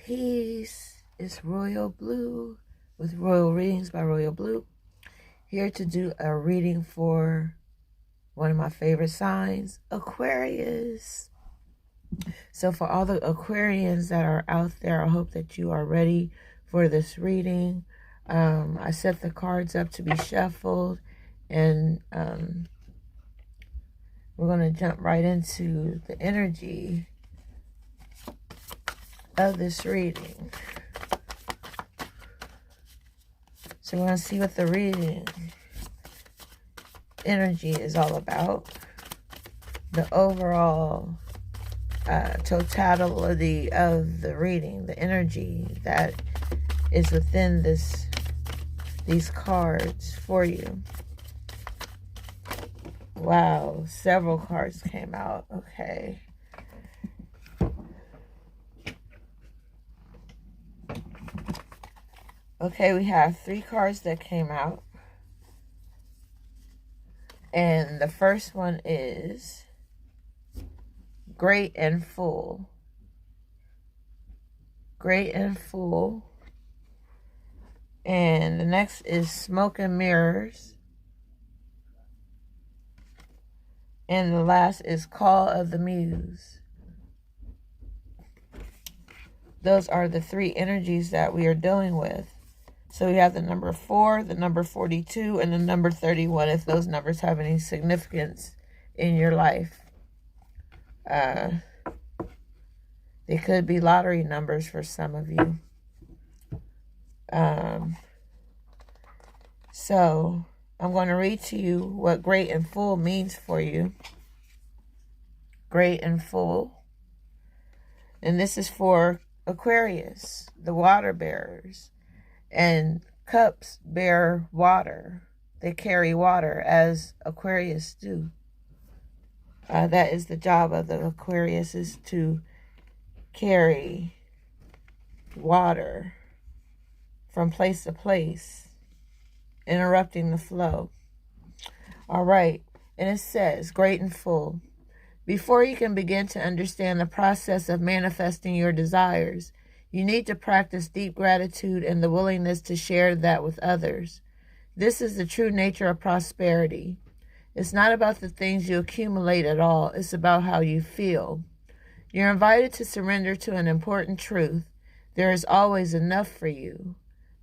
Peace. It's Royal Blue with Royal Readings by Royal Blue. Here to do a reading for one of my favorite signs, Aquarius. So for all the Aquarians that are out there, I hope that you are ready for this reading. I set the cards up to be shuffled, and we're going to jump right into the energy of this reading. So we're going to see what the reading energy is all about. The overall totality of the reading, the energy that is within these cards for you. Wow, several cards came out. Okay. Okay, we have 3 cards that came out. And the first one is Great and Full. Great and Full. And the next is Smoke and Mirrors. And the last is Call of the Muse. Those are the 3 energies that we are dealing with. So we have the number 4, the number 42, and the number 31, if those numbers have any significance in your life. They could be lottery numbers for some of you. So I'm going to read to you what Great and Full means for you. Great and Full. And this is for Aquarius, the water bearers. And cups bear water. They carry water as Aquarius do. That is the job of the Aquarius, is to carry water from place to place, interrupting the flow. All right. And it says, Great and Full. Before you can begin to understand the process of manifesting your desires, you need to practice deep gratitude and the willingness to share that with others. This is the true nature of prosperity. It's not about the things you accumulate at all. It's about how you feel. You're invited to surrender to an important truth. There is always enough for you.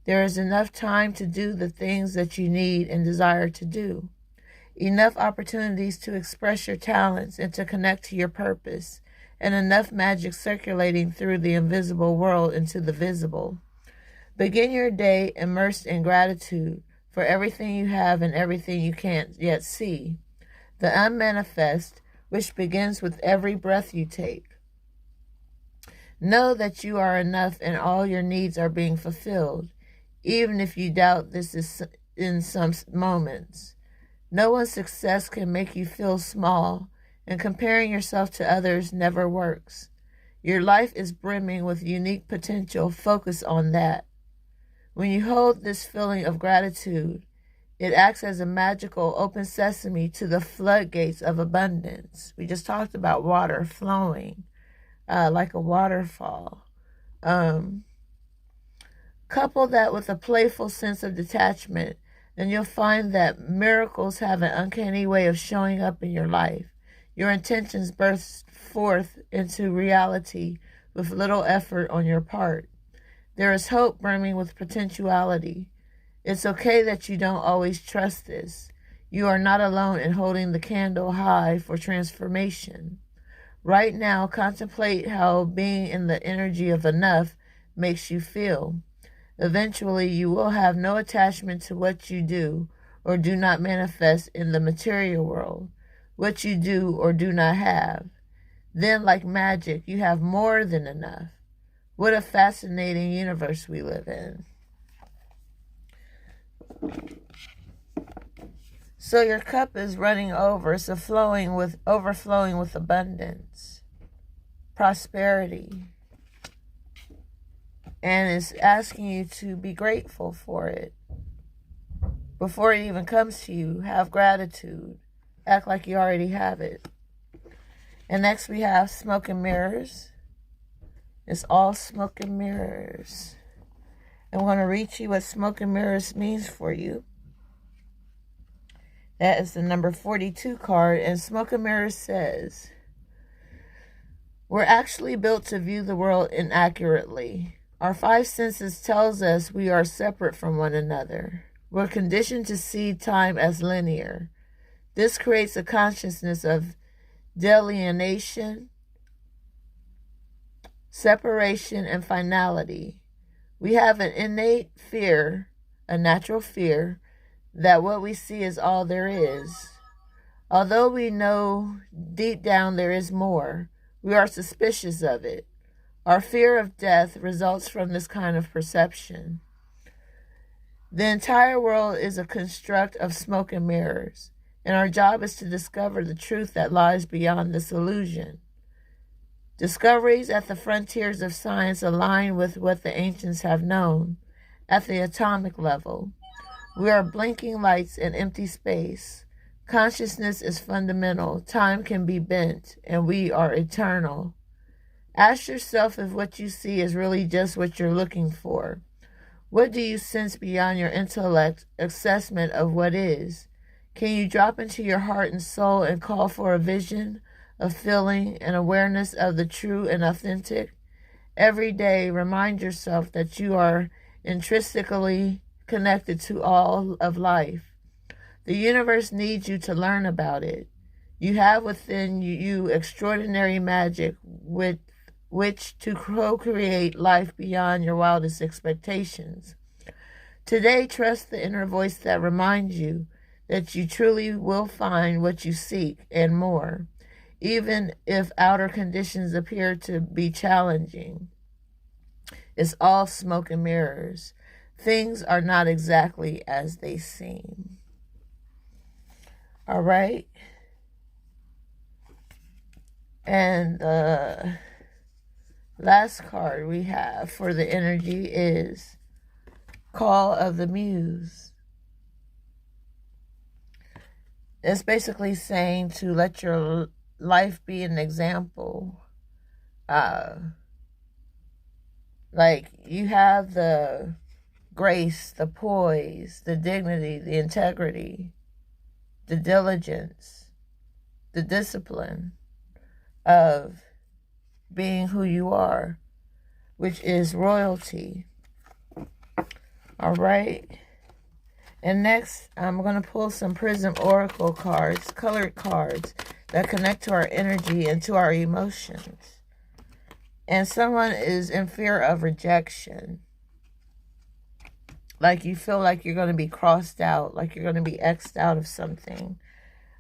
There is enough time to do the things that you need and desire to do. Enough opportunities to express your talents and to connect to your purpose. And enough magic circulating through the invisible world into the visible. Begin your day immersed in gratitude for everything you have and everything you can't yet see. The unmanifest, which begins with every breath you take. Know that you are enough and all your needs are being fulfilled, even if you doubt this is in some moments. No one's success can make you feel small, and comparing yourself to others never works. Your life is brimming with unique potential. Focus on that. When you hold this feeling of gratitude, it acts as a magical open sesame to the floodgates of abundance. We just talked about water flowing like a waterfall. Couple that with a playful sense of detachment, and you'll find that miracles have an uncanny way of showing up in your life. Your intentions burst forth into reality with little effort on your part. There is hope brimming with potentiality. It's okay that you don't always trust this. You are not alone in holding the candle high for transformation. Right now, contemplate how being in the energy of enough makes you feel. Eventually, you will have no attachment to what you do or do not manifest in the material world. What you do or do not have. Then, like magic, you have more than enough. What a fascinating universe we live in. So your cup is running over, so overflowing with abundance, prosperity, and it's asking you to be grateful for it. Before it even comes to you, have gratitude. Act like you already have it. And next we have Smoke and Mirrors. It's all smoke and mirrors. I'm going to read you what smoke and mirrors means for you. That is the number 42 card. And smoke and mirrors says, we're actually built to view the world inaccurately. Our five senses tells us we are separate from one another. We're conditioned to see time as linear. This creates a consciousness of delineation, separation, and finality. We have an innate fear, a natural fear, that what we see is all there is. Although we know deep down there is more, we are suspicious of it. Our fear of death results from this kind of perception. The entire world is a construct of smoke and mirrors, and our job is to discover the truth that lies beyond this illusion. Discoveries at the frontiers of science align with what the ancients have known. At the atomic level, we are blinking lights in empty space. Consciousness is fundamental. Time can be bent, and we are eternal. Ask yourself if what you see is really just what you're looking for. What do you sense beyond your intellect assessment of what is? Can you drop into your heart and soul and call for a vision, a feeling, an awareness of the true and authentic? Every day, remind yourself that you are intrinsically connected to all of life. The universe needs you to learn about it. You have within you extraordinary magic with which to co-create life beyond your wildest expectations. Today, trust the inner voice that reminds you that you truly will find what you seek and more, even if outer conditions appear to be challenging. It's all smoke and mirrors. Things are not exactly as they seem. All right. And the last card we have for the energy is Call of the Muse. It's basically saying to let your life be an example. Like you have the grace, the poise, the dignity, the integrity, the diligence, the discipline of being who you are, which is royalty. All right. And next, I'm going to pull some Prism Oracle cards, colored cards, that connect to our energy and to our emotions. And someone is in fear of rejection. Like you feel like you're going to be crossed out, like you're going to be X'd out of something.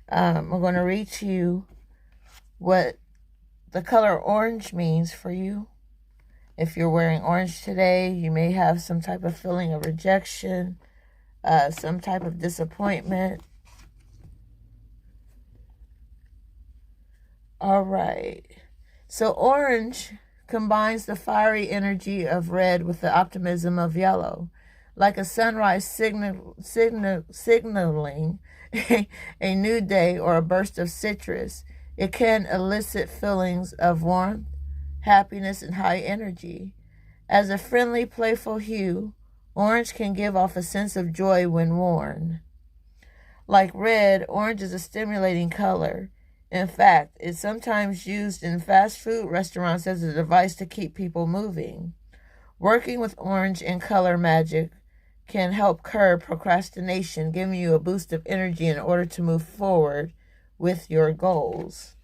I'm going to read to you what the color orange means for you. If you're wearing orange today, you may have some type of feeling of rejection, some type of disappointment. All right. So orange combines the fiery energy of red with the optimism of yellow. Like a sunrise signaling a new day or a burst of citrus, it can elicit feelings of warmth, happiness, and high energy. As a friendly, playful hue, orange can give off a sense of joy when worn. Like red, orange is a stimulating color. In fact, it's sometimes used in fast food restaurants as a device to keep people moving. Working with orange and color magic can help curb procrastination, giving you a boost of energy in order to move forward with your goals.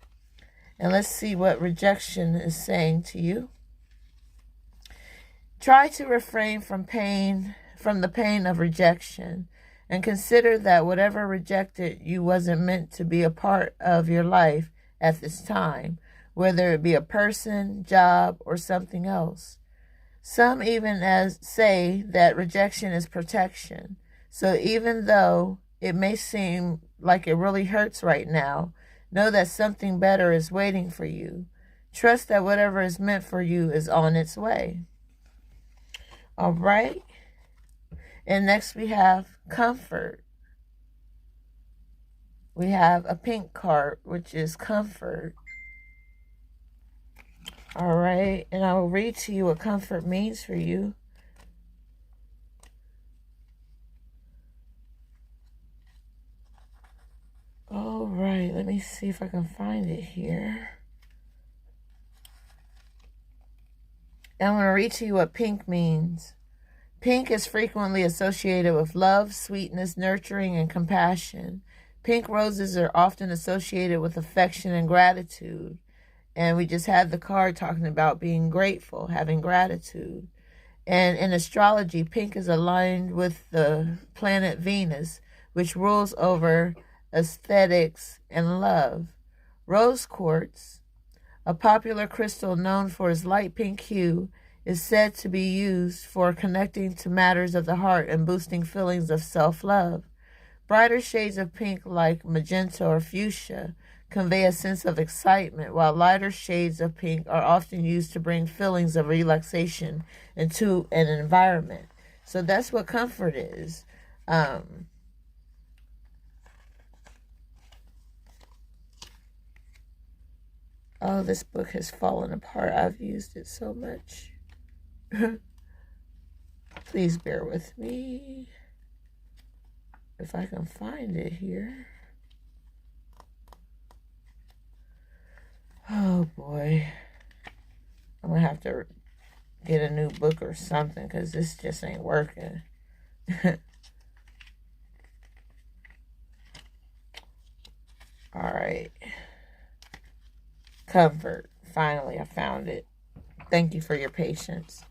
And let's see what rejection is saying to you. Try to refrain from the pain of rejection, and consider that whatever rejected you wasn't meant to be a part of your life at this time, whether it be a person, job, or something else. Some even say that rejection is protection. So even though it may seem like it really hurts right now, know that something better is waiting for you. Trust that whatever is meant for you is on its way. All right. And next we have comfort. We have a pink card, which is comfort. All right, and I will read to you what comfort means for you. All right, let me see if I can find it here. And I'm going to read to you what pink means. Pink is frequently associated with love, sweetness, nurturing, and compassion. Pink roses are often associated with affection and gratitude. And we just had the card talking about being grateful, having gratitude. And in astrology, pink is aligned with the planet Venus, which rules over aesthetics and love. Rose quartz, a popular crystal known for its light pink hue, is said to be used for connecting to matters of the heart and boosting feelings of self-love. Brighter shades of pink like magenta or fuchsia convey a sense of excitement, while lighter shades of pink are often used to bring feelings of relaxation into an environment. So that's what comfort is. Oh, this book has fallen apart. I've used it so much. Please bear with me if I can find it here. Oh boy, I'm gonna have to get a new book or something because this just ain't working. All right, comfort. Finally, I found it. Thank you for your patience.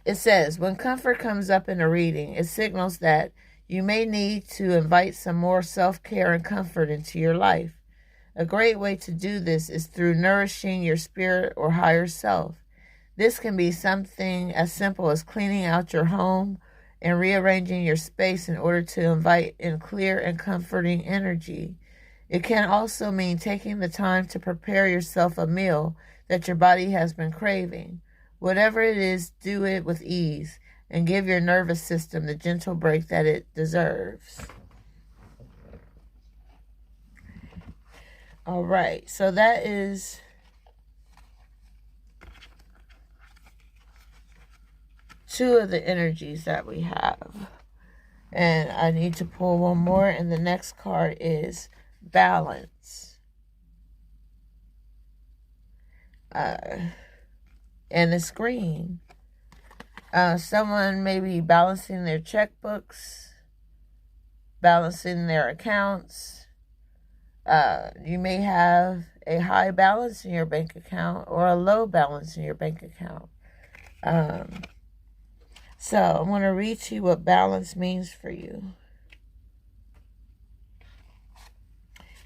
It says, when comfort comes up in a reading, it signals that you may need to invite some more self-care and comfort into your life. A great way to do this is through nourishing your spirit or higher self. This can be something as simple as cleaning out your home and rearranging your space in order to invite in clear and comforting energy. It can also mean taking the time to prepare yourself a meal that your body has been craving. Whatever it is, do it with ease and give your nervous system the gentle break that it deserves. All right, so that is two of the energies that we have. And I need to pull one more, and the next card is balance. And it's green. Someone may be balancing their checkbooks, balancing their accounts. You may have a high balance in your bank account or a low balance in your bank account. So I'm going to read to you what balance means for you.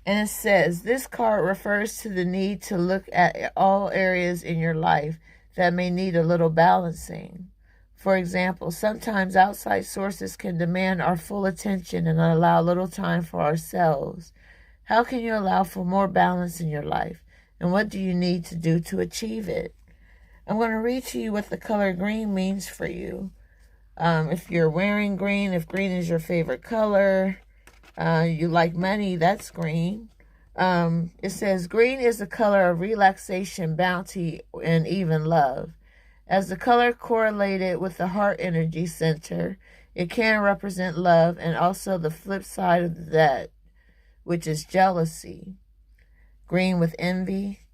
And it says, this card refers to the need to look at all areas in your life that may need a little balancing. For example, sometimes outside sources can demand our full attention and allow little time for ourselves. How can you allow for more balance in your life? And what do you need to do to achieve it? I'm going to read to you what the color green means for you. If you're wearing green, if green is your favorite color, you like money, that's green. It says, green is the color of relaxation, bounty, and even love. As the color correlated with the heart energy center, it can represent love and also the flip side of that, which is jealousy. Green with envy,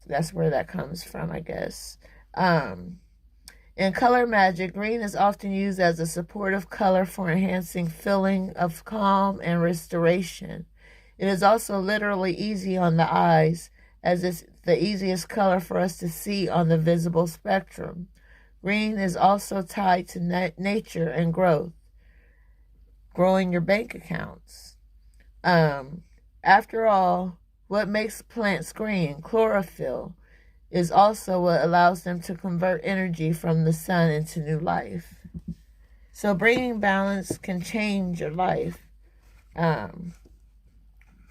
that's where that comes from, I guess. In color magic, green is often used as a supportive color for enhancing feeling of calm and restoration. It is also literally easy on the eyes, as it's the easiest color for us to see on the visible spectrum. Green is also tied to nature and growth, growing your bank accounts. After all, what makes plants green, chlorophyll, is also what allows them to convert energy from the sun into new life. So bringing balance can change your life.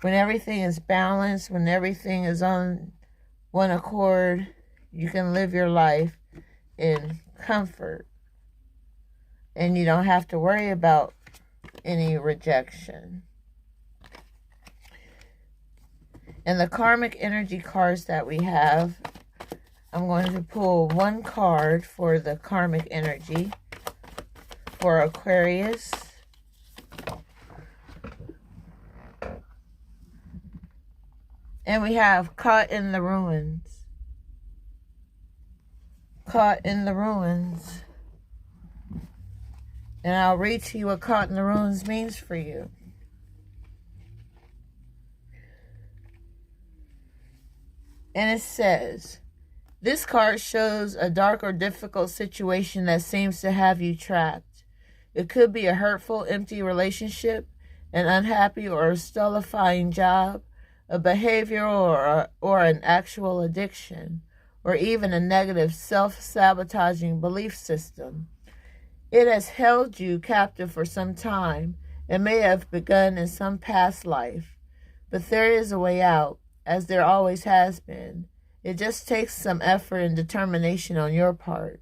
When everything is balanced, when everything is on one accord, you can live your life in comfort. And you don't have to worry about any rejection. And the karmic energy cards that we have I'm going to pull one card for the karmic energy for Aquarius. And we have Caught in the Ruins. Caught in the Ruins. And I'll read to you what Caught in the Ruins means for you. And it says, this card shows a dark or difficult situation that seems to have you trapped. It could be a hurtful, empty relationship, an unhappy or stultifying job, a behavioral or an actual addiction, or even a negative self-sabotaging belief system. It has held you captive for some time and may have begun in some past life, but there is a way out, as there always has been. It just takes some effort and determination on your part.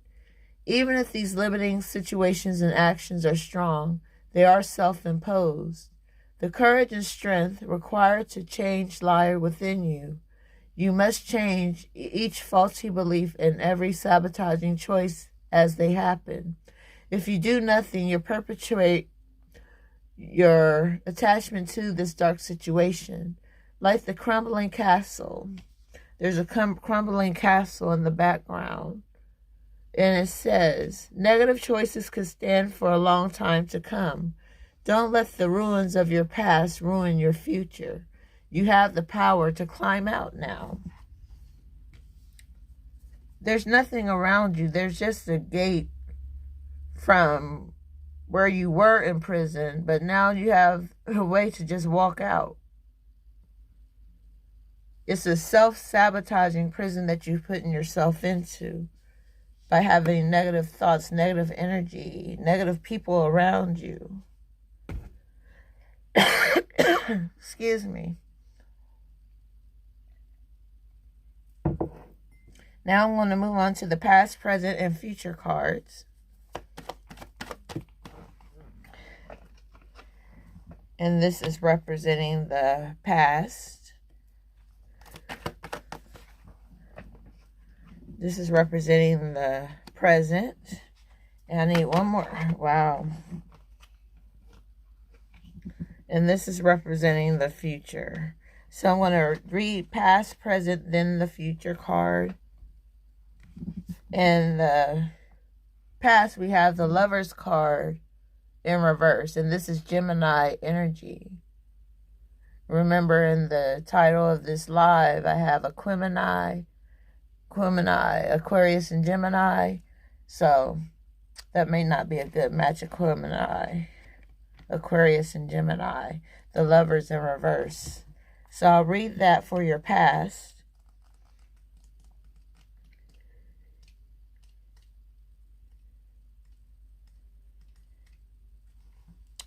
Even if these limiting situations and actions are strong, they are self-imposed. The courage and strength required to change lie within you. You must change each faulty belief and every sabotaging choice as they happen. If you do nothing, you perpetuate your attachment to this dark situation. Like the crumbling castle. There's a crumbling castle in the background. And it says, negative choices could stand for a long time to come. Don't let the ruins of your past ruin your future. You have the power to climb out now. There's nothing around you. There's just a gate from where you were in prison, but now you have a way to just walk out. It's a self-sabotaging prison that you've put yourself into by having negative thoughts, negative energy, negative people around you. Excuse me. Now I'm going to move on to the past, present, and future cards. And this is representing the past. This is representing the present. And I need one more. Wow. And this is representing the future. So I'm going to read past, present, then the future card. In the past, we have the Lover's card in reverse. And this is Gemini energy. Remember, in the title of this live, I have Aquarius, and Gemini. So that may not be a good match, Aquarius and Gemini. The Lovers in reverse. So I'll read that for your past.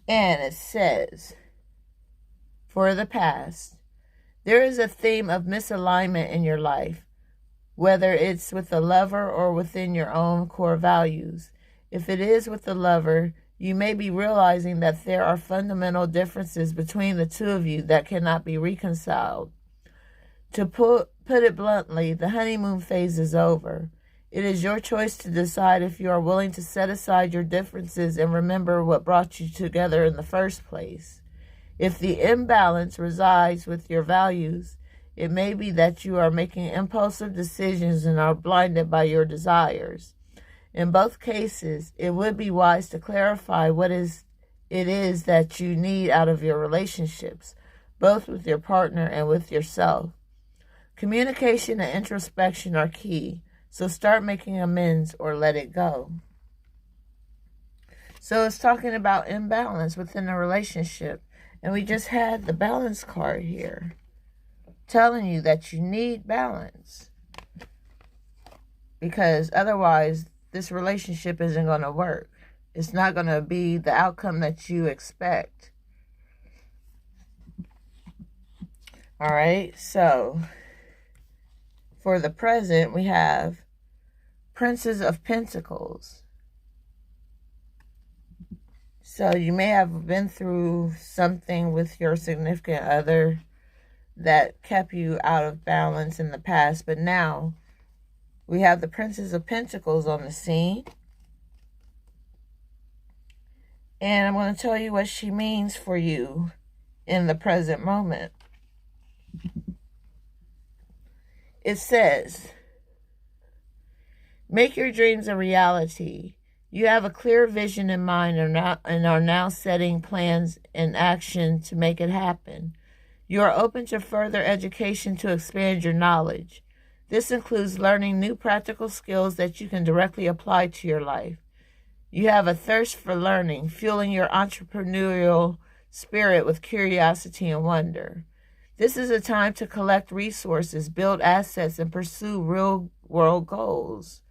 And it says, for the past, there is a theme of misalignment in your life, whether it's with a lover or within your own core values. If it is with the lover, you may be realizing that there are fundamental differences between the two of you that cannot be reconciled. To put it bluntly, the honeymoon phase is over. It is your choice to decide if you are willing to set aside your differences and remember what brought you together in the first place. If the imbalance resides with your values, it may be that you are making impulsive decisions and are blinded by your desires. In both cases, it would be wise to clarify what it is that you need out of your relationships, both with your partner and with yourself. Communication and introspection are key. So start making amends or let it go. So it's talking about imbalance within a relationship. And we just had the balance card here, telling you that you need balance. Because otherwise, this relationship isn't going to work. It's not going to be the outcome that you expect. All right, so for the present, we have Princes of Pentacles. So you may have been through something with your significant other that kept you out of balance in the past, but now We have the Princess of Pentacles on the scene. And I'm going to tell you what she means for you in the present moment. It says, make your dreams a reality. You have a clear vision in mind and are now setting plans in action to make it happen. You are open to further education to expand your knowledge. This includes learning new practical skills that you can directly apply to your life. You have a thirst for learning, fueling your entrepreneurial spirit with curiosity and wonder. This is a time to collect resources, build assets, and pursue real-world goals.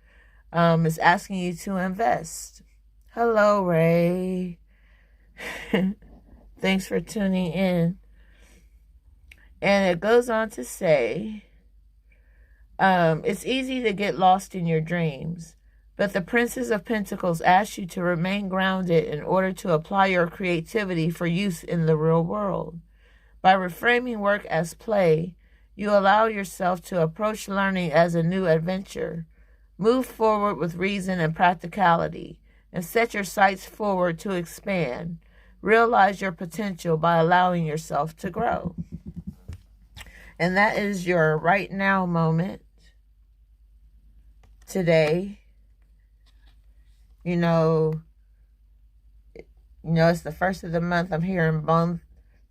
It's asking you to invest. Hello, Ray. Thanks for tuning in. And it goes on to say, it's easy to get lost in your dreams, but the Princess of Pentacles asks you to remain grounded in order to apply your creativity for use in the real world. By reframing work as play, you allow yourself to approach learning as a new adventure. Move forward with reason and practicality, and set your sights forward to expand. Realize your potential by allowing yourself to grow. And that is your right now moment today. You know, it's the first of the month. I'm hearing Bone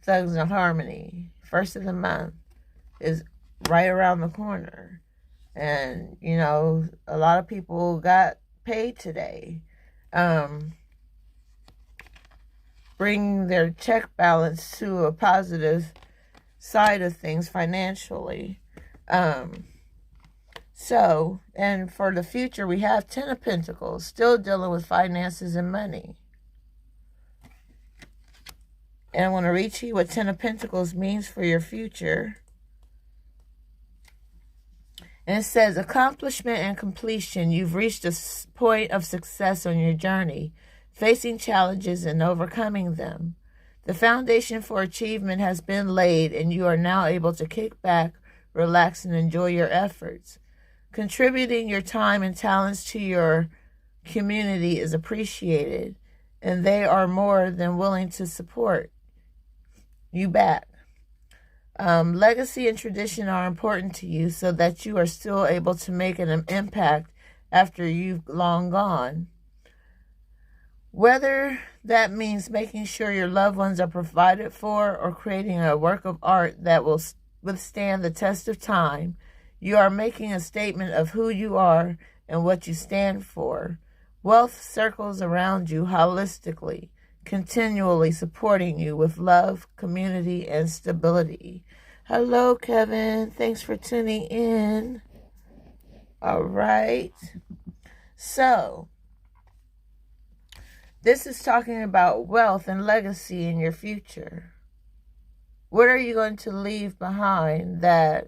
Thugs and Harmony. First of the month is right around the corner. And, a lot of people got paid today. Bring their check balance to a positive side of things financially. So, and for the future, we have 10 of Pentacles, still dealing with finances and money. And I want to read to you what 10 of Pentacles means for your future. And it says, accomplishment and completion. You've reached a point of success on your journey, facing challenges and overcoming them. The foundation for achievement has been laid, and you are now able to kick back, relax, and enjoy your efforts. Contributing your time and talents to your community is appreciated, and they are more than willing to support you back. Legacy and tradition are important to you so that you are still able to make an impact after you've long gone. Whether that means making sure your loved ones are provided for or creating a work of art that will withstand the test of time, you are making a statement of who you are and what you stand for. Wealth circles around you holistically, continually supporting you with love, community, and stability. Hello, Kevin. Thanks for tuning in. All right. So, this is talking about wealth and legacy in your future. What are you going to leave behind that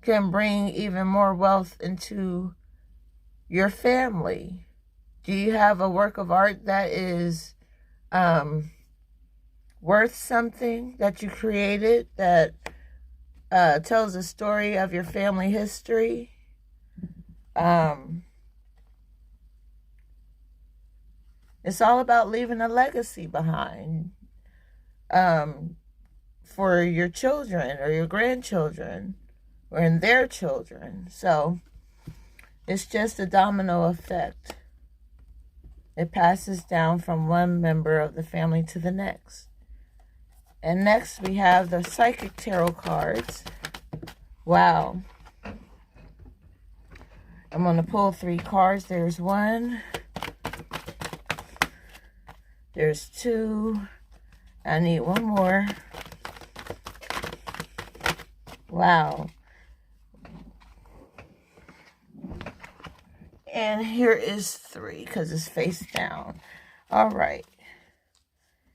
can bring even more wealth into your family? Do you have a work of art that is worth something that you created that tells a story of your family history? It's all about leaving a legacy behind for your children or your grandchildren or their children. So it's just a domino effect. It passes down from one member of the family to the next. And next we have the Psychic Tarot cards. Wow. I'm going to pull 3 cards. There's 1. There's 2. I need 1 more. Wow. And here is 3 because it's face down. All right.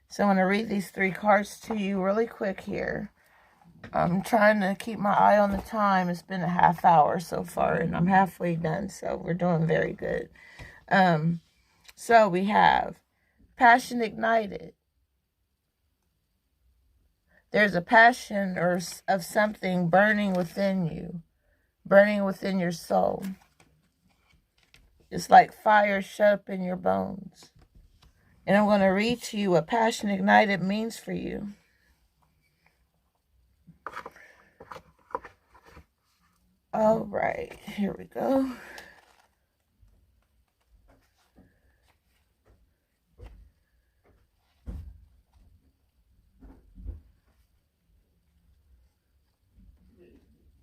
So I'm going to read these 3 cards to you really quick here. I'm trying to keep my eye on the time. It's been a half hour so far, and I'm halfway done, so we're doing very good. So we have passion ignited. There's a passion of something burning within you, burning within your soul. It's like fire shut up in your bones. And I'm going to read to you what passion ignited means for you. All right, here we go.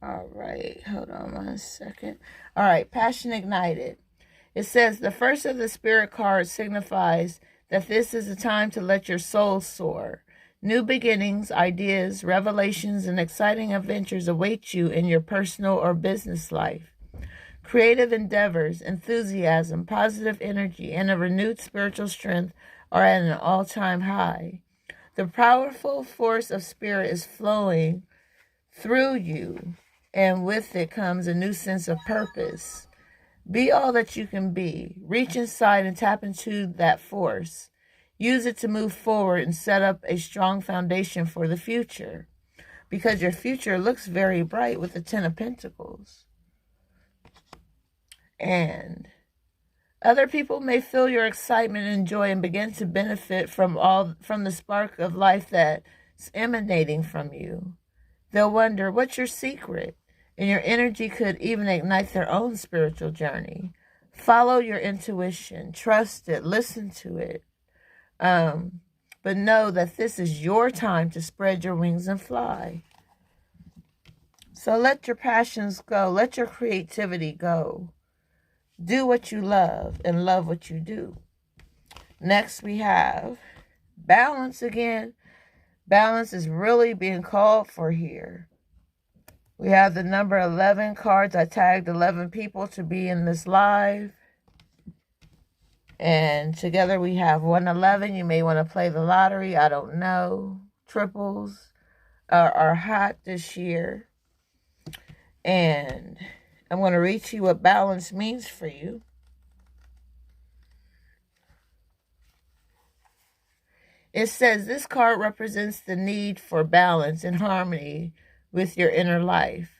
All right, hold on 1 second. All right, passion ignited. It says the first of the spirit cards signifies that this is a time to let your soul soar. New beginnings, ideas, revelations, and exciting adventures await you in your personal or business life. Creative endeavors, enthusiasm, positive energy, and a renewed spiritual strength are at an all-time high. The powerful force of spirit is flowing through you, and with it comes a new sense of purpose. Be all that you can be. Reach inside and tap into that force. Use it to move forward and set up a strong foundation for the future, because your future looks very bright with the Ten of Pentacles. And other people may feel your excitement and joy and begin to benefit from the spark of life that's emanating from you. They'll wonder, what's your secret? And your energy could even ignite their own spiritual journey. Follow your intuition. Trust it. Listen to it. But know that this is your time to spread your wings and fly. So let your passions go. Let your creativity go. Do what you love and love what you do. Next we have balance again. Balance is really being called for here. We have the number 11 cards. I tagged 11 people to be in this live. And together we have 111. You may want to play the lottery. I don't know. Triples are hot this year. And I'm going to read to you what balance means for you. It says this card represents the need for balance and harmony with your inner life,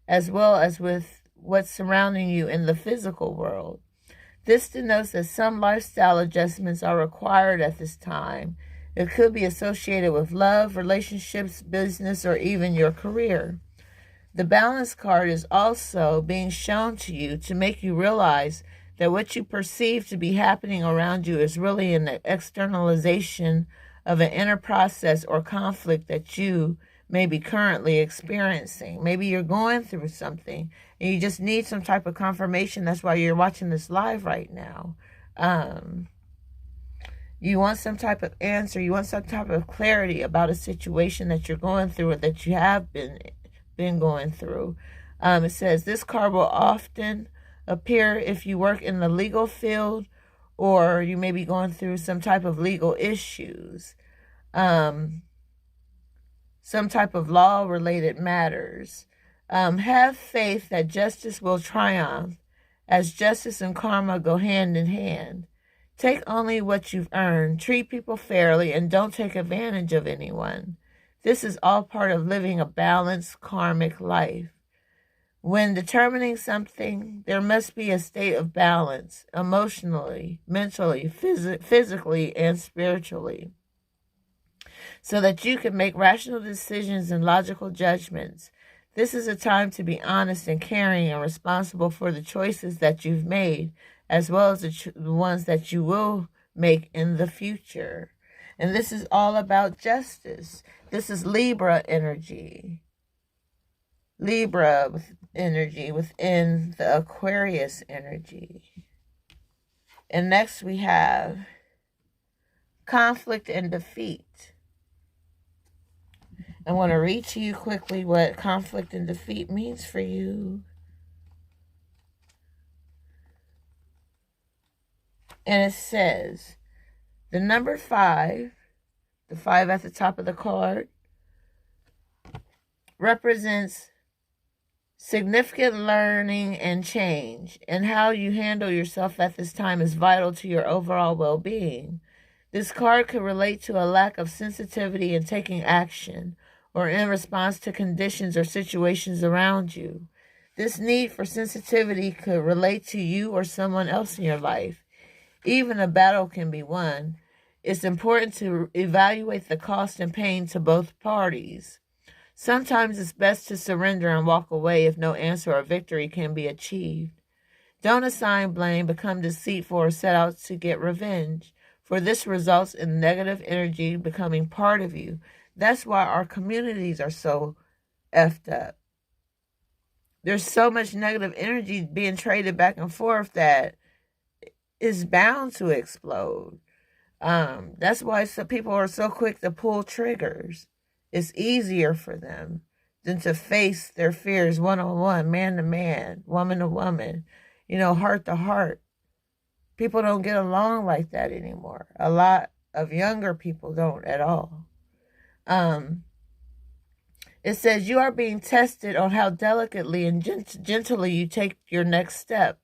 as well as with what's surrounding you in the physical world. This denotes that some lifestyle adjustments are required at this time. It could be associated with love, relationships, business, or even your career. The balance card is also being shown to you to make you realize that what you perceive to be happening around you is really an externalization of an inner process or conflict that you may be currently experiencing. Maybe you're going through something and you just need some type of confirmation. That's why you're watching this live right now. You want some type of answer. You want some type of clarity about a situation that you're going through or that you have been going through. It says this card will often appear if you work in the legal field or you may be going through some type of legal issues, some type of law-related matters. Have faith that justice will triumph, as justice and karma go hand in hand. Take only what you've earned. Treat people fairly and don't take advantage of anyone. This is all part of living a balanced karmic life. When determining something, there must be a state of balance, emotionally, mentally, physically, and spiritually, so that you can make rational decisions and logical judgments. This is a time to be honest and caring and responsible for the choices that you've made, as well as the ones that you will make in the future. And this is all about justice. This is Libra energy. Libra energy within the Aquarius energy. And next we have conflict and defeat. I want to read to you quickly what conflict and defeat means for you. And it says, the number 5, the 5 at the top of the card, represents significant learning and change, and how you handle yourself at this time is vital to your overall well-being. This card could relate to a lack of sensitivity in taking action or in response to conditions or situations around you. This need for sensitivity could relate to you or someone else in your life. Even a battle can be won. It's important to evaluate the cost and pain to both parties. Sometimes it's best to surrender and walk away if no answer or victory can be achieved. Don't assign blame, become deceitful, or set out to get revenge, for this results in negative energy becoming part of you. That's why our communities are so effed up. There's so much negative energy being traded back and forth that is bound to explode. That's why some people are so quick to pull triggers. It's easier for them than to face their fears one-on-one, man to man, woman to woman, heart to heart. People don't get along like that anymore. A lot of younger people don't at all. It says you are being tested on how delicately and gently you take your next step.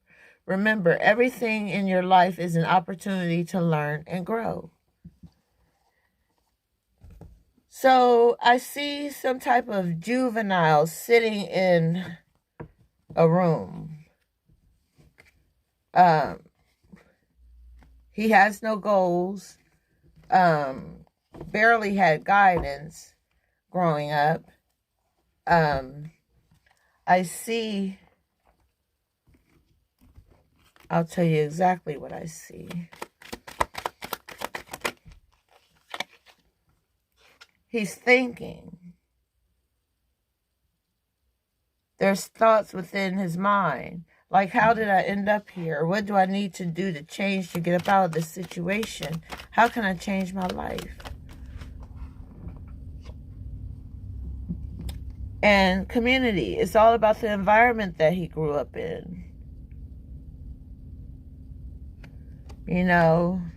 Remember, everything in your life is an opportunity to learn and grow. So I see some type of juvenile sitting in a room. He has no goals. Barely had guidance growing up. I see, I'll tell you exactly what I see. He's thinking. There's thoughts within his mind. Like, how did I end up here? What do I need to do to change to get up out of this situation? How can I change my life? And community. It's all about the environment that he grew up in.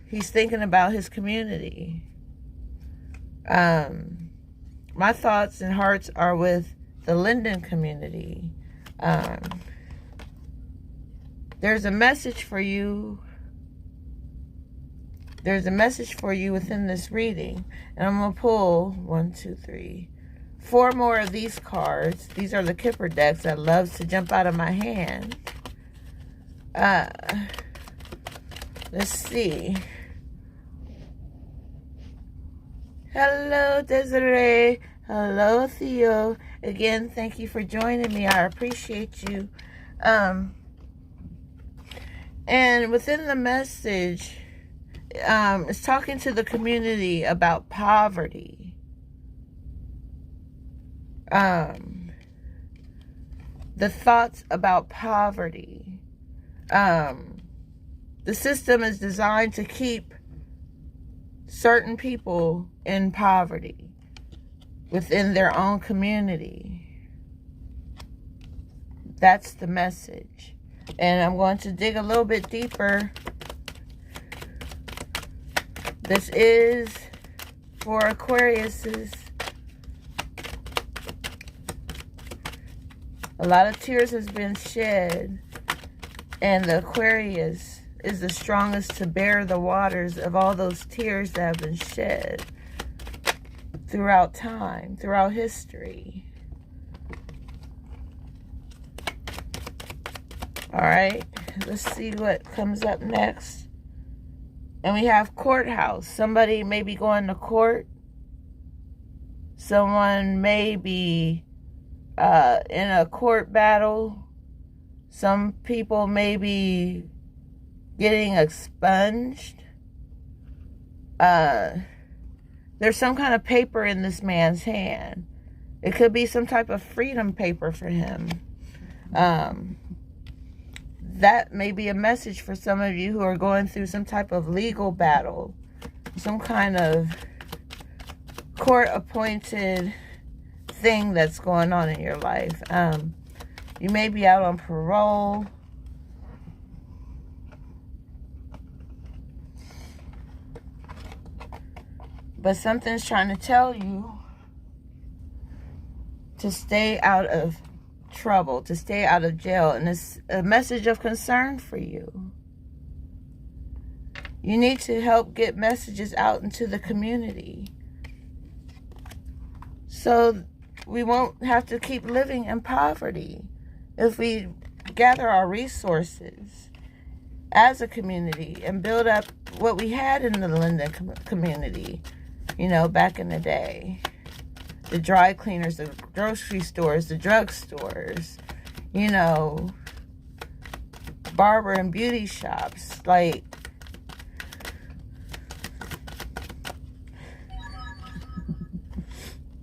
He's thinking about his community. My thoughts and hearts are with the Linden community. There's a message for you. There's a message for you within this reading. And I'm going to pull 1, 2, 3, 4 more of these cards. These are the Kipper decks that loves to jump out of my hand. Let's see. Hello, Desiree. Hello, Theo. Again, thank you for joining me. I appreciate you. And within the message, it's talking to the community about poverty. The thoughts about poverty. The system is designed to keep certain people in poverty within their own community. That's the message. And I'm going to dig a little bit deeper. This is for Aquariuses. A lot of tears has been shed, and the Aquarius is the strongest to bear the waters of all those tears that have been shed throughout time, throughout history. All right, let's see what comes up next. And we have courthouse. Somebody may be going to court. Someone may be in a court battle. Some people may be getting expunged. There's some kind of paper in this man's hand. It could be some type of freedom paper for him. That may be a message for some of you who are going through some type of legal battle. Some kind of court-appointed thing that's going on in your life. You may be out on parole. But something's trying to tell you to stay out of trouble, to stay out of jail. And it's a message of concern for you. You need to help get messages out into the community, so we won't have to keep living in poverty. if we gather our resources as a community and build up what we had in the Linden community, back in the day. The dry cleaners, the grocery stores, the drugstores, barber and beauty shops. Like,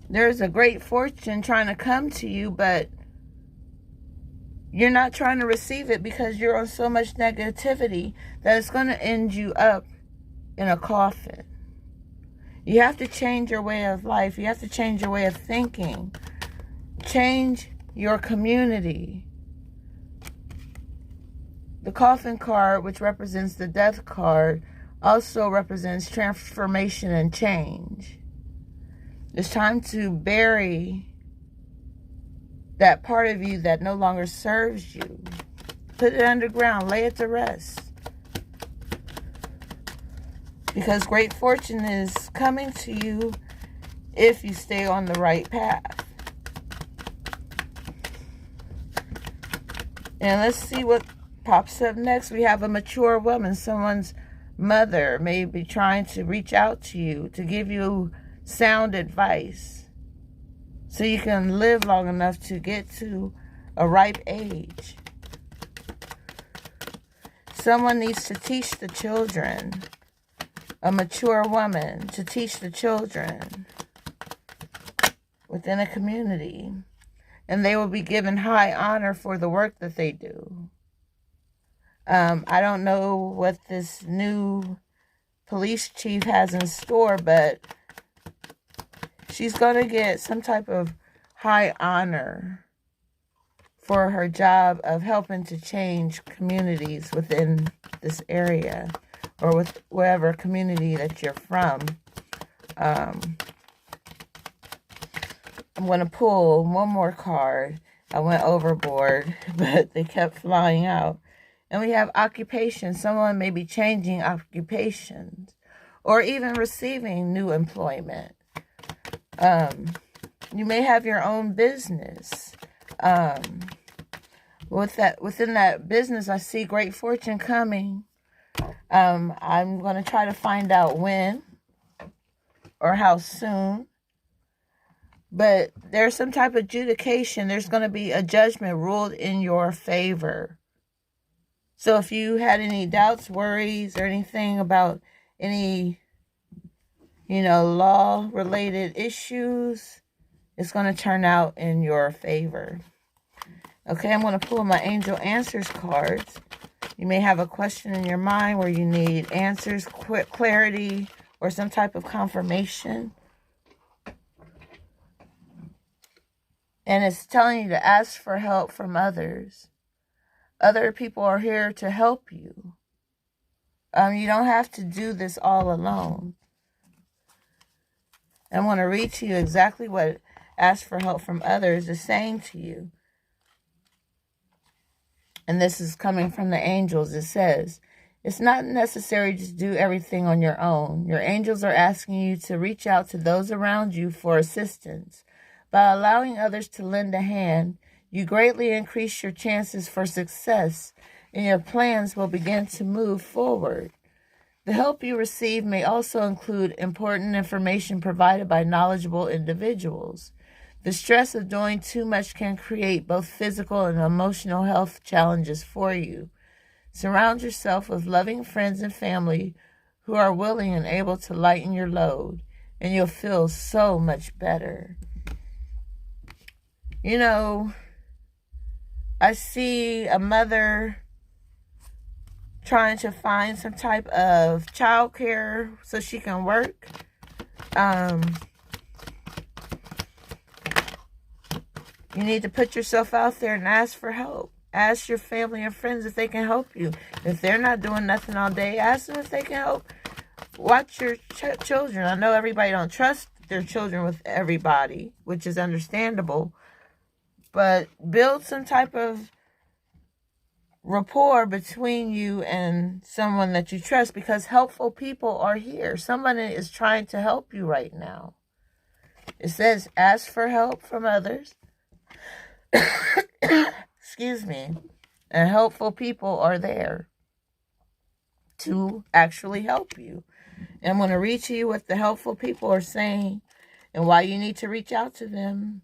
there's a great fortune trying to come to you, but you're not trying to receive it because you're on so much negativity that it's going to end you up in a coffin. You have to change your way of life. You have to change your way of thinking. Change your community. The coffin card, which represents the death card, also represents transformation and change. It's time to bury that part of you that no longer serves you. Put it underground. Lay it to rest. Because great fortune is coming to you if you stay on the right path. And let's see what pops up next. We have a mature woman. Someone's mother may be trying to reach out to you to give you sound advice so you can live long enough to get to a ripe age. Someone needs to teach the children. A mature woman to teach the children within a community. And they will be given high honor for the work that they do. I don't know what this new police chief has in store, but she's going to get some type of high honor for her job of helping to change communities within this area. Or with whatever community that you're from. I'm going to pull one more card. I went overboard, but they kept flying out. And we have occupation. Someone may be changing occupations or even receiving new employment. You may have your own business. Within that business, I see great fortune coming. I'm going to try to find out when or how soon. But there's some type of adjudication. There's going to be a judgment ruled in your favor. So if you had any doubts, worries, or anything about any, law-related issues, it's going to turn out in your favor. Okay, I'm going to pull my Angel Answers cards. You may have a question in your mind where you need answers, clarity, or some type of confirmation. And it's telling you to ask for help from others. Other people are here to help you. You don't have to do this all alone. I want to read to you exactly what ask for help from others is saying to you. And this is coming from the angels. It says, it's not necessary to do everything on your own. Your angels are asking you to reach out to those around you for assistance. By allowing others to lend a hand, you greatly increase your chances for success, and your plans will begin to move forward. The help you receive may also include important information provided by knowledgeable individuals. The stress of doing too much can create both physical and emotional health challenges for you. Surround yourself with loving friends and family who are willing and able to lighten your load, and you'll feel so much better. I see a mother trying to find some type of childcare so she can work. You need to put yourself out there and ask for help. Ask your family and friends if they can help you. If they're not doing nothing all day, ask them if they can help. Watch your children. I know everybody don't trust their children with everybody, which is understandable. But build some type of rapport between you and someone that you trust, because helpful people are here. Someone is trying to help you right now. It says ask for help from others. excuse me, and helpful people are there to actually help you. And I'm going to read to you what the helpful people are saying and why you need to reach out to them.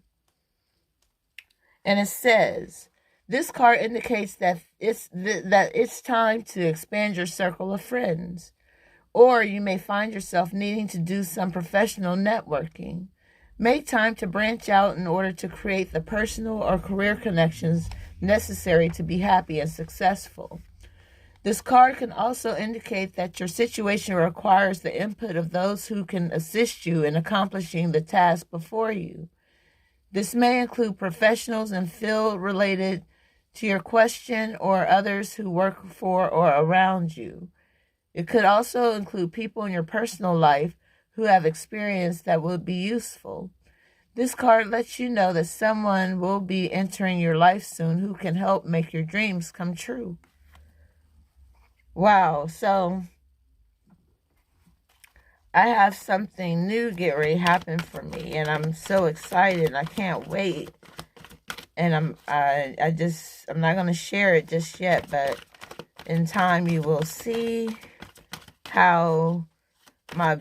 And it says, this card indicates that it's time to expand your circle of friends. Or you may find yourself needing to do some professional networking. Make time to branch out in order to create the personal or career connections necessary to be happy and successful. This card can also indicate that your situation requires the input of those who can assist you in accomplishing the task before you. This may include professionals in field related to your question or others who work for or around you. It could also include people in your personal life who have experience that would be useful. This card lets you know that someone will be entering your life soon who can help make your dreams come true. Wow, so I have something new get ready to happen for me, and I'm so excited. I can't wait. And I'm not going to share it just yet, but in time you will see how my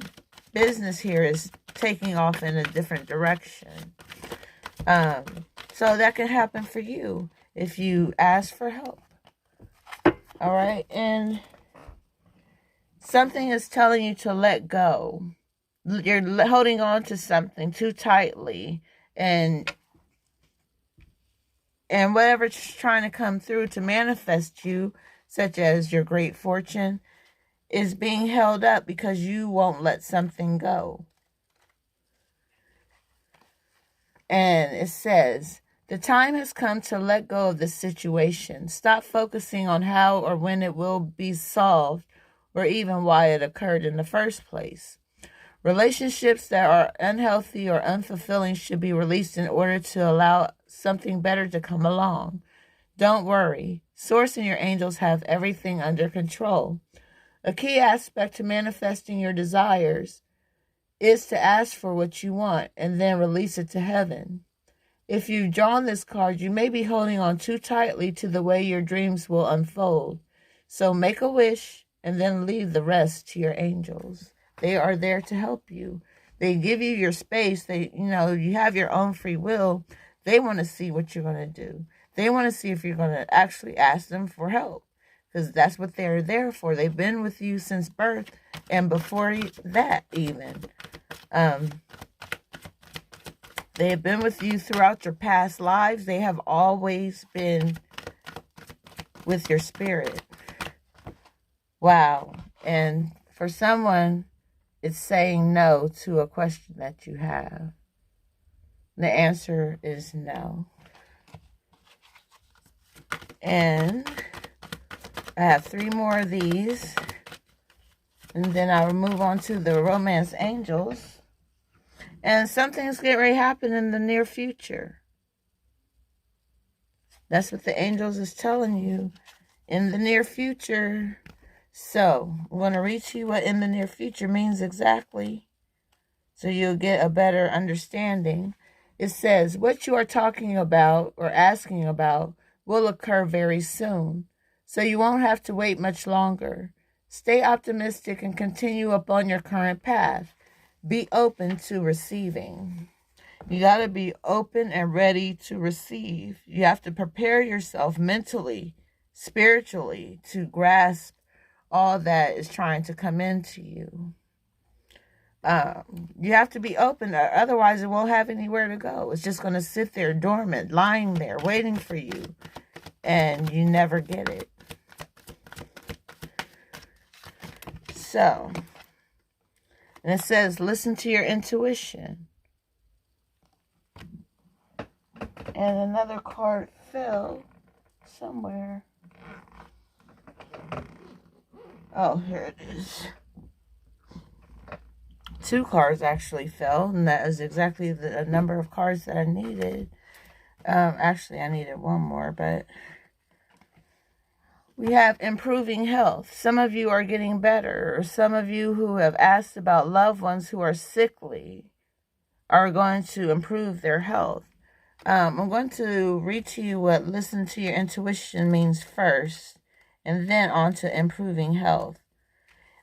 business here is taking off in a different direction. So that can happen for you if you ask for help. All right, and something is telling you to let go. You're holding on to something too tightly, and whatever's trying to come through to manifest you, such as your great fortune, is being held up because you won't let something go. And it says, the time has come to let go of this situation. Stop focusing on how or when it will be solved, or even why it occurred in the first place. Relationships that are unhealthy or unfulfilling should be released in order to allow something better to come along. Don't worry. Source and your angels have everything under control. A key aspect to manifesting your desires is to ask for what you want and then release it to heaven. If you've drawn this card, you may be holding on too tightly to the way your dreams will unfold. So make a wish and then leave the rest to your angels. They are there to help you. They give you your space. You have your own free will. They want to see what you're going to do. They want to see if you're going to actually ask them for help, because that's what they're there for. They've been with you since birth and before that even. They have been with you throughout your past lives. They have always been with your spirit. Wow. And for someone, it's saying no to a question that you have. The answer is no. And I have 3 more of these. And then I will move on to the romance angels. And something's getting ready to happen in the near future. That's what the angels is telling you. In the near future. So, I'm going to read to you what in the near future means exactly, so you'll get a better understanding. It says, what you are talking about or asking about will occur very soon, so you won't have to wait much longer. Stay optimistic and continue upon your current path. Be open to receiving. You got to be open and ready to receive. You have to prepare yourself mentally, spiritually, to grasp all that is trying to come into you. You have to be open, or otherwise it won't have anywhere to go. It's just going to sit there dormant, lying there, waiting for you, and you never get it. So, and it says, listen to your intuition. And another card fell somewhere. Oh, here it is. 2 cards actually fell, and that is exactly the number of cards that I needed. Actually, I needed 1 more, but we have improving health. Some of you are getting better, or some of you who have asked about loved ones who are sickly are going to improve their health. I'm going to read to you what listen to your intuition means first, and then on to improving health.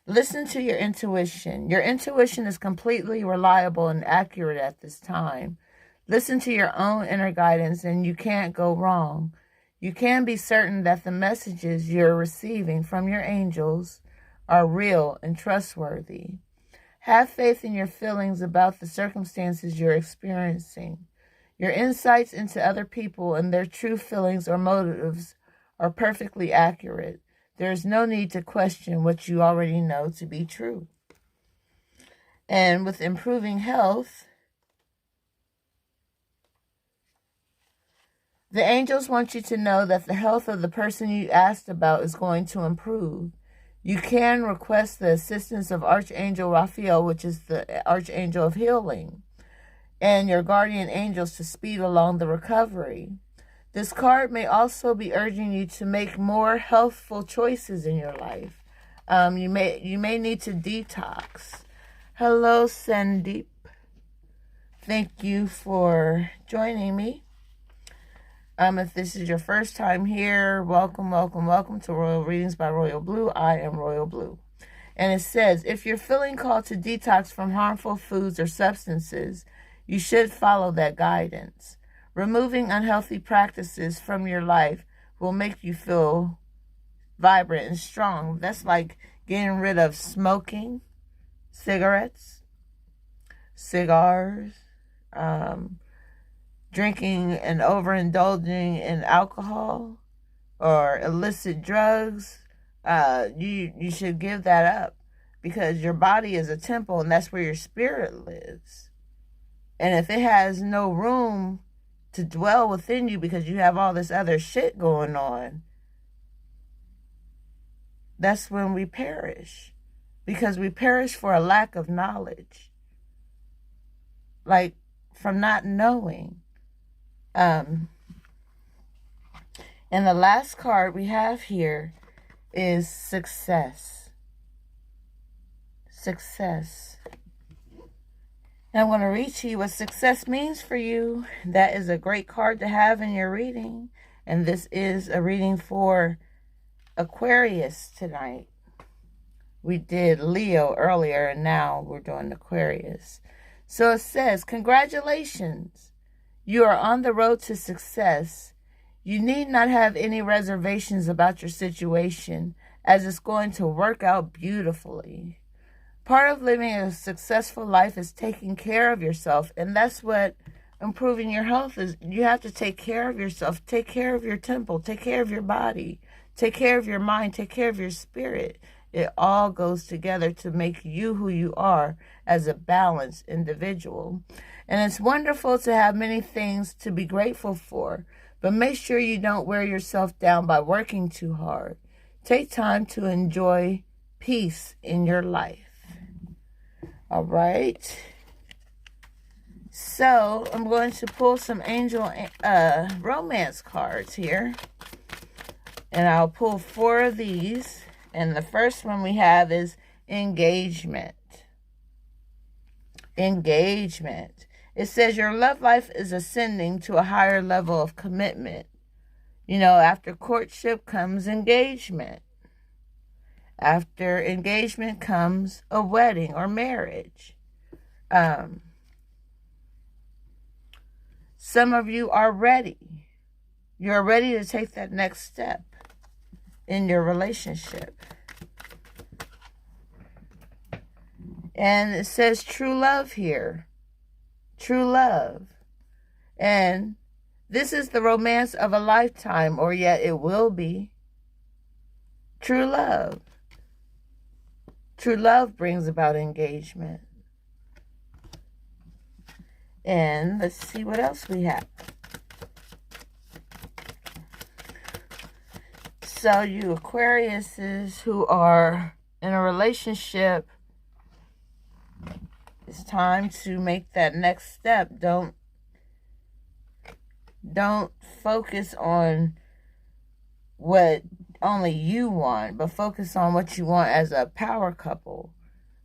Listen to your intuition. Your intuition is completely reliable and accurate at this time. Listen to your own inner guidance, and you can't go wrong. You can be certain that the messages you're receiving from your angels are real and trustworthy. Have faith in your feelings about the circumstances you're experiencing. Your insights into other people and their true feelings or motives are perfectly accurate. There is no need to question what you already know to be true. And with improving health, the angels want you to know that the health of the person you asked about is going to improve. You can request the assistance of Archangel Raphael, which is the Archangel of Healing, and your guardian angels to speed along the recovery. This card may also be urging you to make more healthful choices in your life. You may need to detox. Hello, Sandeep. Thank you for joining me. If this is your first time here, welcome to Royal Readings by Royal Blue. I am Royal Blue. And it says, if you're feeling called to detox from harmful foods or substances, you should follow that guidance. Removing unhealthy practices from your life will make you feel vibrant and strong. That's like getting rid of smoking, cigarettes, cigars, drinking and overindulging in alcohol or illicit drugs. You should give that up, because your body is a temple and that's where your spirit lives. And if it has no room to dwell within you because you have all this other shit going on, that's when we perish. Because we perish for a lack of knowledge. Like, from not knowing. And the last card we have here is success. Success. And I'm going to read to you what success means for you. That is a great card to have in your reading. And this is a reading for Aquarius tonight. We did Leo earlier, and now we're doing Aquarius. So it says, congratulations. You are on the road to success. You need not have any reservations about your situation, as it's going to work out beautifully. Part of living a successful life is taking care of yourself, and that's what improving your health is. You have to take care of yourself, take care of your temple, take care of your body, take care of your mind, take care of your spirit. It all goes together to make you who you are as a balanced individual. And it's wonderful to have many things to be grateful for, but make sure you don't wear yourself down by working too hard. Take time to enjoy peace in your life. All right. So I'm going to pull some angel romance cards here. And I'll pull 4 of these. And the first one we have is engagement. Engagement. It says your love life is ascending to a higher level of commitment. You know, after courtship comes engagement. After engagement comes a wedding or marriage. Some of you are ready. You're ready to take that next step in your relationship. And it says true love here. True love. And this is the romance of a lifetime, or yet it will be. True love. True love brings about engagement. And let's see what else we have. So you Aquariuses who are in a relationship, it's time to make that next step. Don't focus on what only you want, but focus on what you want as a power couple.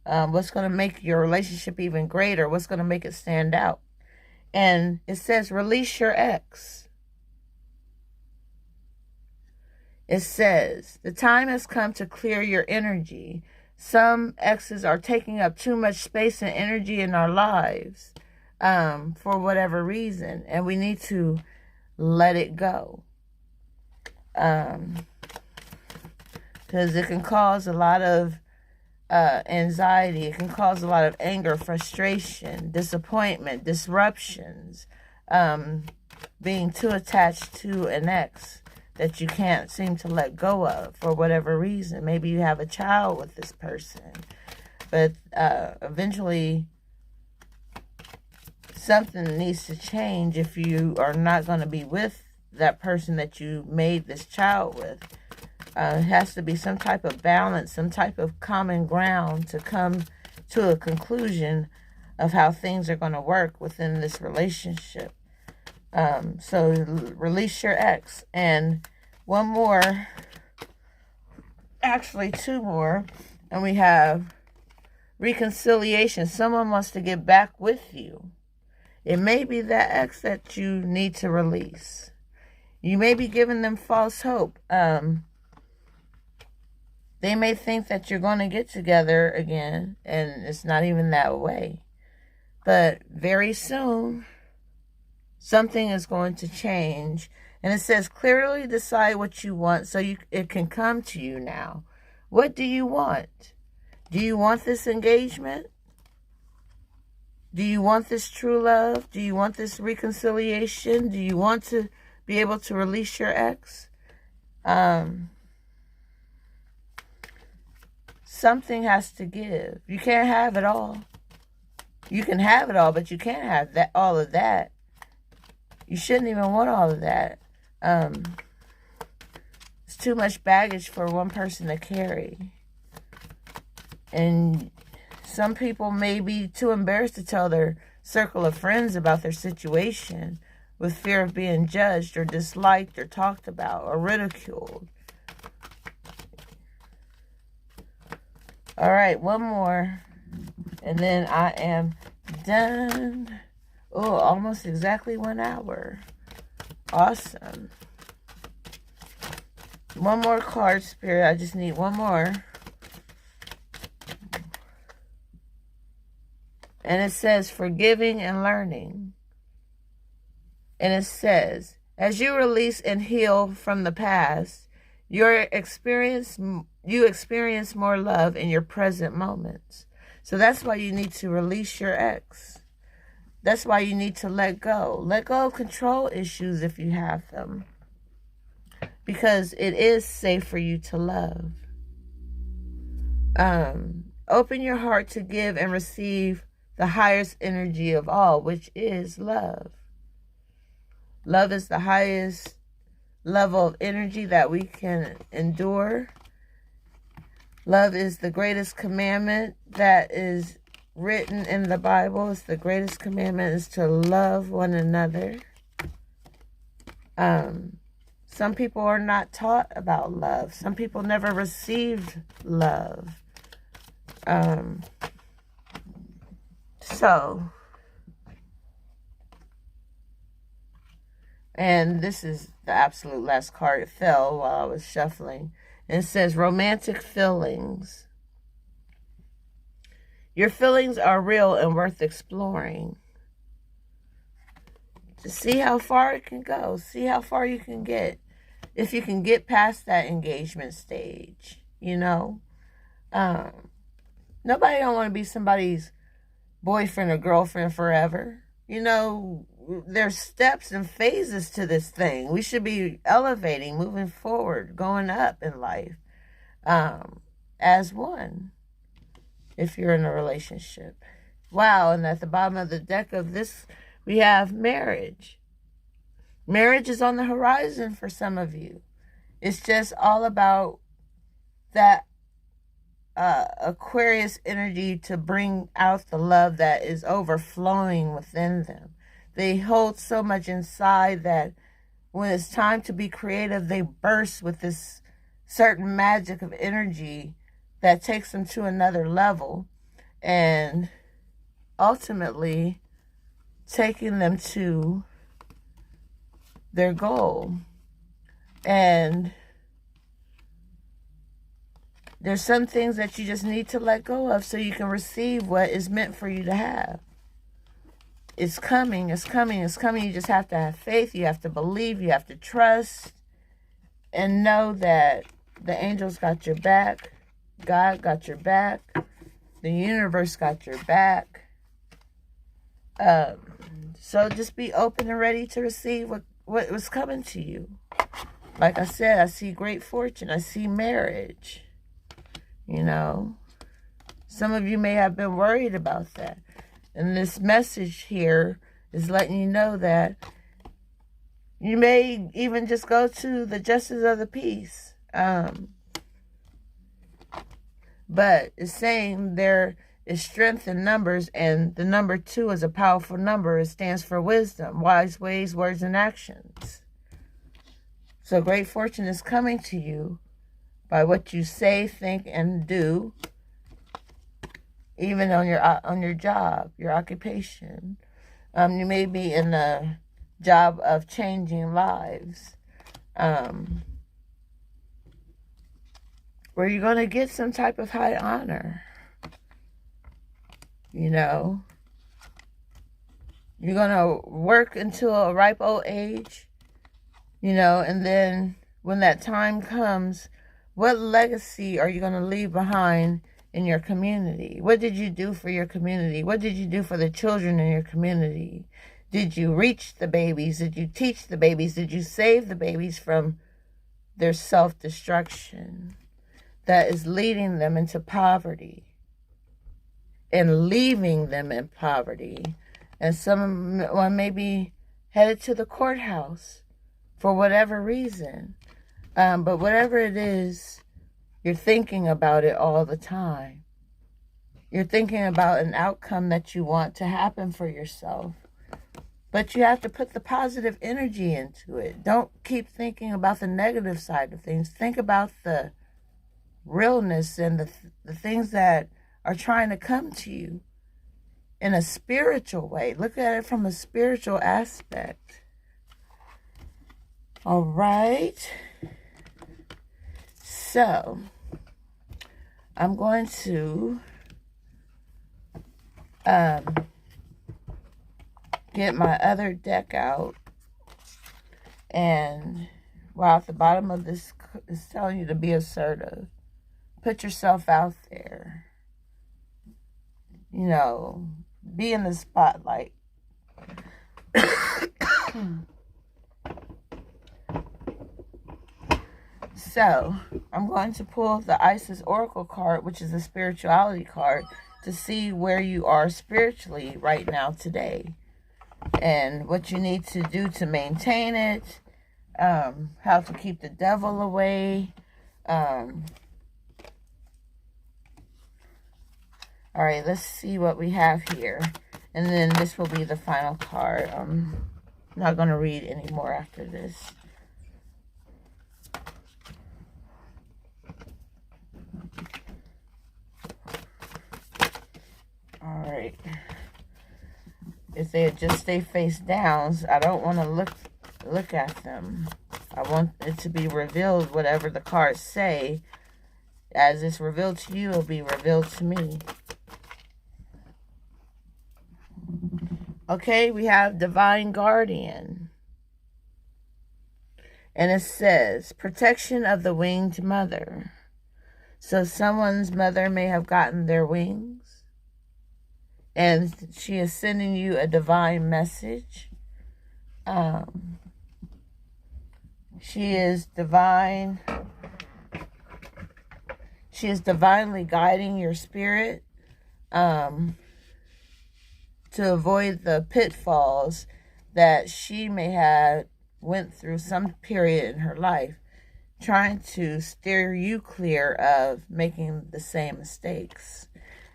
What's going to make your relationship even greater? What's going to make it stand out? And it says, release your ex. It says, the time has come to clear your energy. Some exes are taking up too much space and energy in our lives for whatever reason. And we need to let it go. Because it can cause a lot of anxiety. It can cause a lot of anger, frustration, disappointment, disruptions. Being too attached to an ex that you can't seem to let go of for whatever reason. Maybe you have a child with this person, but eventually something needs to change if you are not going to be with that person that you made this child with. It has to be some type of balance, some type of common ground to come to a conclusion of how things are going to work within this relationship. So release your ex. And one more, actually two more, and we have reconciliation. Someone wants to get back with you. It may be that ex that you need to release. You may be giving them false hope. They may think that you're going to get together again, and it's not even that way. But very soon, something is going to change. And it says, clearly decide what you want so it can come to you now. What do you want? Do you want this engagement? Do you want this true love? Do you want this reconciliation? Do you want to be able to release your ex? Something has to give. You can't have it all. You can have it all, but you can't have that, all of that. You shouldn't even want all of that. It's too much baggage for one person to carry. And some people may be too embarrassed to tell their circle of friends about their situation with fear of being judged or disliked or talked about or ridiculed. All right, one more. And then I am done. Oh, almost exactly 1 hour. Awesome. One more card, Spirit. I just need one more. And it says forgiving and learning. And it says, as you release and heal from the past, you experience more love in your present moments. So that's why you need to release your ex. That's why you need to let go. Let go of control issues if you have them. Because it is safe for you to love. Open your heart to give and receive the highest energy of all, which is love. Love is the highest level of energy that we can endure. Love is the greatest commandment that is written in the Bible. It's the greatest commandment is to love one another. Some people are not taught about love. Some people never received love. And this is the absolute last card. It fell while I was shuffling. And it says romantic feelings. Your feelings are real and worth exploring. To see how far it can go. See how far you can get. If you can get past that engagement stage, you know. Nobody don't want to be somebody's boyfriend or girlfriend forever. You know, there's steps and phases to this thing. We should be elevating, moving forward, going up in life as one if you're in a relationship. Wow, and at the bottom of the deck of this, we have marriage. Marriage is on the horizon for some of you. It's just all about that Aquarius energy to bring out the love that is overflowing within them. They hold so much inside that when it's time to be creative, they burst with this certain magic of energy that takes them to another level and ultimately taking them to their goal. And there's some things that you just need to let go of so you can receive what is meant for you to have. It's coming, it's coming, it's coming. You just have to have faith. You have to believe. You have to trust. And know that the angels got your back. God got your back. The universe got your back. So just be open and ready to receive what was coming to you. Like I said, I see great fortune. I see marriage. You know, some of you may have been worried about that. And this message here is letting you know that you may even just go to the justice of the peace. But it's saying there is strength in numbers, and the number 2 is a powerful number. It stands for wisdom, wise ways, words, and actions. So great fortune is coming to you by what you say, think, and do, even on your job, your occupation. You may be in the job of changing lives, where you're going to get some type of high honor. You know, you're going to work until a ripe old age, you know, and then when that time comes, what legacy are you going to leave behind in your community? What did you do for your community? What did you do for the children in your community? Did you reach the babies? Did you teach the babies? Did you save the babies from their self-destruction that is leading them into poverty and leaving them in poverty? And someone may be headed to the courthouse for whatever reason. But whatever it is, you're thinking about it all the time. You're thinking about an outcome that you want to happen for yourself. But you have to put the positive energy into it. Don't keep thinking about the negative side of things. Think about the realness and the things that are trying to come to you in a spiritual way. Look at it from a spiritual aspect. All right. So, I'm going to get my other deck out, and while at the bottom of this is telling you to be assertive, put yourself out there, you know, be in the spotlight. So, I'm going to pull the Isis Oracle card, which is a spirituality card, to see where you are spiritually right now today, and what you need to do to maintain it, how to keep the devil away. All right, let's see what we have here. And then this will be the final card. I'm not going to read any more after this. All right. If they just stay face down, I don't want to look at them. I want it to be revealed, whatever the cards say. As it's revealed to you, it'll be revealed to me. Okay, we have Divine Guardian. And it says, protection of the winged mother. So someone's mother may have gotten their wings, and she is sending you a divine message. She is divine. She is divinely guiding your spirit to avoid the pitfalls that she may have went through some period in her life, trying to steer you clear of making the same mistakes.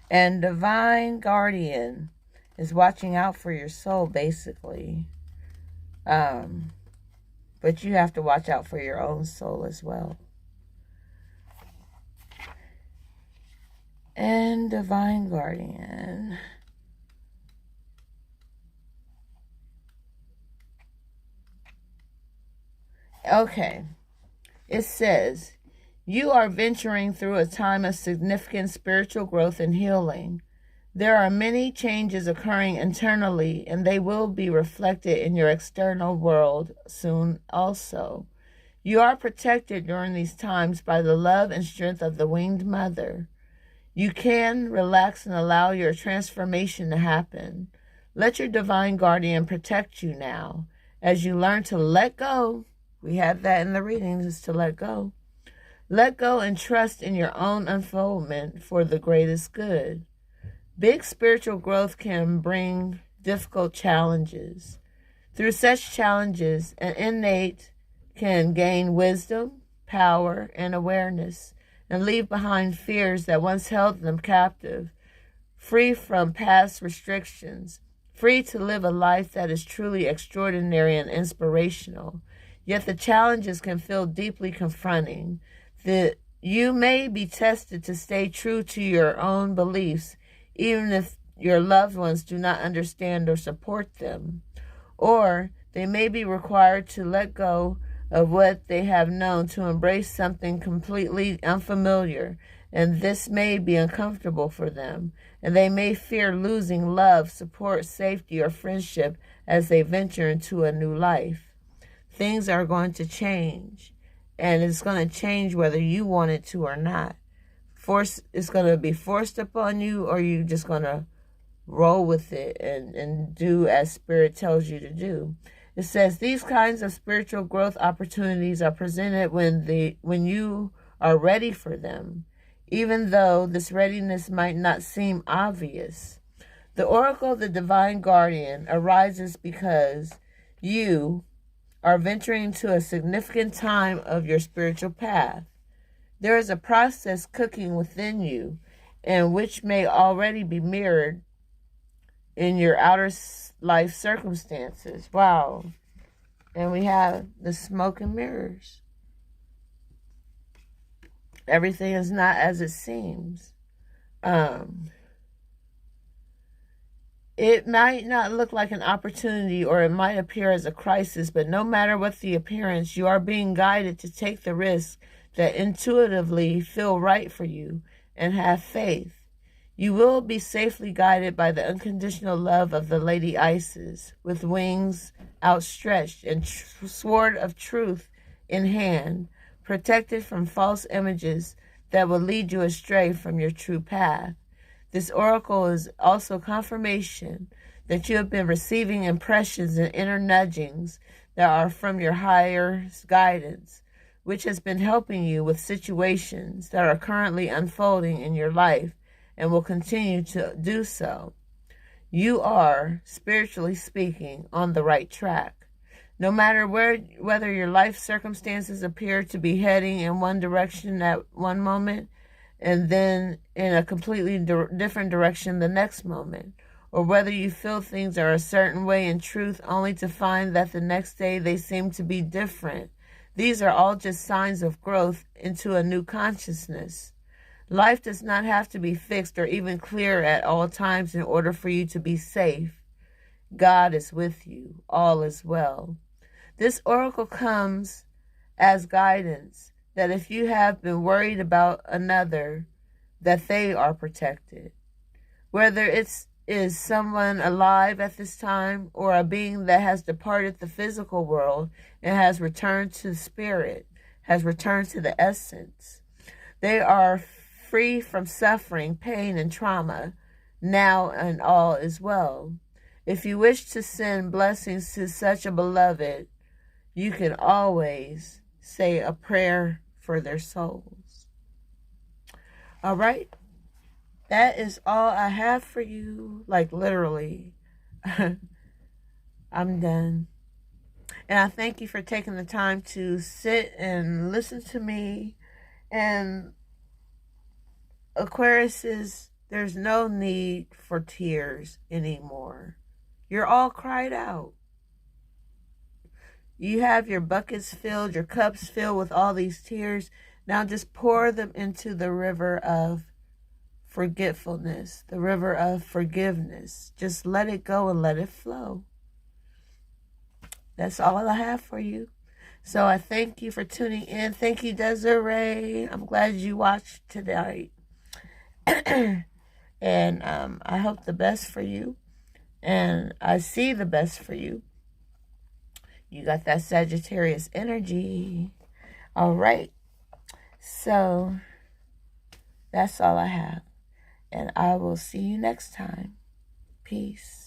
And Divine Guardian is watching out for your soul, basically. But you have to watch out for your own soul as well. And Divine Guardian. Okay. It says, you are venturing through a time of significant spiritual growth and healing. There are many changes occurring internally, and they will be reflected in your external world soon also. You are protected during these times by the love and strength of the winged mother. You can relax and allow your transformation to happen. Let your divine guardian protect you now. As you learn to let go, we had that in the readings, is to let go. Let go and trust in your own unfoldment for the greatest good. Big spiritual growth can bring difficult challenges. Through such challenges, an inmate can gain wisdom, power, and awareness, and leave behind fears that once held them captive, free from past restrictions, free to live a life that is truly extraordinary and inspirational. Yet the challenges can feel deeply confronting. You may be tested to stay true to your own beliefs, even if your loved ones do not understand or support them. Or they may be required to let go of what they have known to embrace something completely unfamiliar, and this may be uncomfortable for them, and they may fear losing love, support, safety, or friendship as they venture into a new life. Things are going to change, and it's going to change whether you want it to or not. It's going to be forced upon you, or you just going to roll with it and do as Spirit tells you to do. It says these kinds of spiritual growth opportunities are presented when you are ready for them, even though this readiness might not seem obvious. The oracle of the divine guardian arises because you are venturing into a significant time of your spiritual path. There is a process cooking within you, and which may already be mirrored in your outer life circumstances. Wow. And we have the smoke and mirrors. Everything is not as it seems. It might not look like an opportunity, or it might appear as a crisis, but no matter what the appearance, you are being guided to take the risks that intuitively feel right for you and have faith. You will be safely guided by the unconditional love of the Lady Isis, with wings outstretched and sword of truth in hand, protected from false images that will lead you astray from your true path. This oracle is also confirmation that you have been receiving impressions and inner nudgings that are from your higher guidance, which has been helping you with situations that are currently unfolding in your life and will continue to do so. You are, spiritually speaking, on the right track. No matter whether your life circumstances appear to be heading in one direction at one moment and then in a completely different direction the next moment, or whether you feel things are a certain way in truth only to find that the next day they seem to be different. These are all just signs of growth into a new consciousness. Life does not have to be fixed or even clear at all times in order for you to be safe. God is with you. All is well. This oracle comes as guidance that if you have been worried about another, that they are protected. Whether it is someone alive at this time or a being that has departed the physical world and has returned to spirit, has returned to the essence. They are free from suffering, pain, and trauma, now and all is well. If you wish to send blessings to such a beloved, you can always say a prayer for their souls. All right? That is all I have for you. Like, literally. I'm done. And I thank you for taking the time to sit and listen to me. And Aquariuses, there's no need for tears anymore. You're all cried out. You have your buckets filled, your cups filled with all these tears. Now just pour them into the river of forgetfulness, the river of forgiveness. Just let it go and let it flow. That's all I have for you. So I thank you for tuning in. Thank you, Desiree. I'm glad you watched tonight. And I hope the best for you. And I see the best for you. You got that Sagittarius energy. All right. So that's all I have. And I will see you next time. Peace.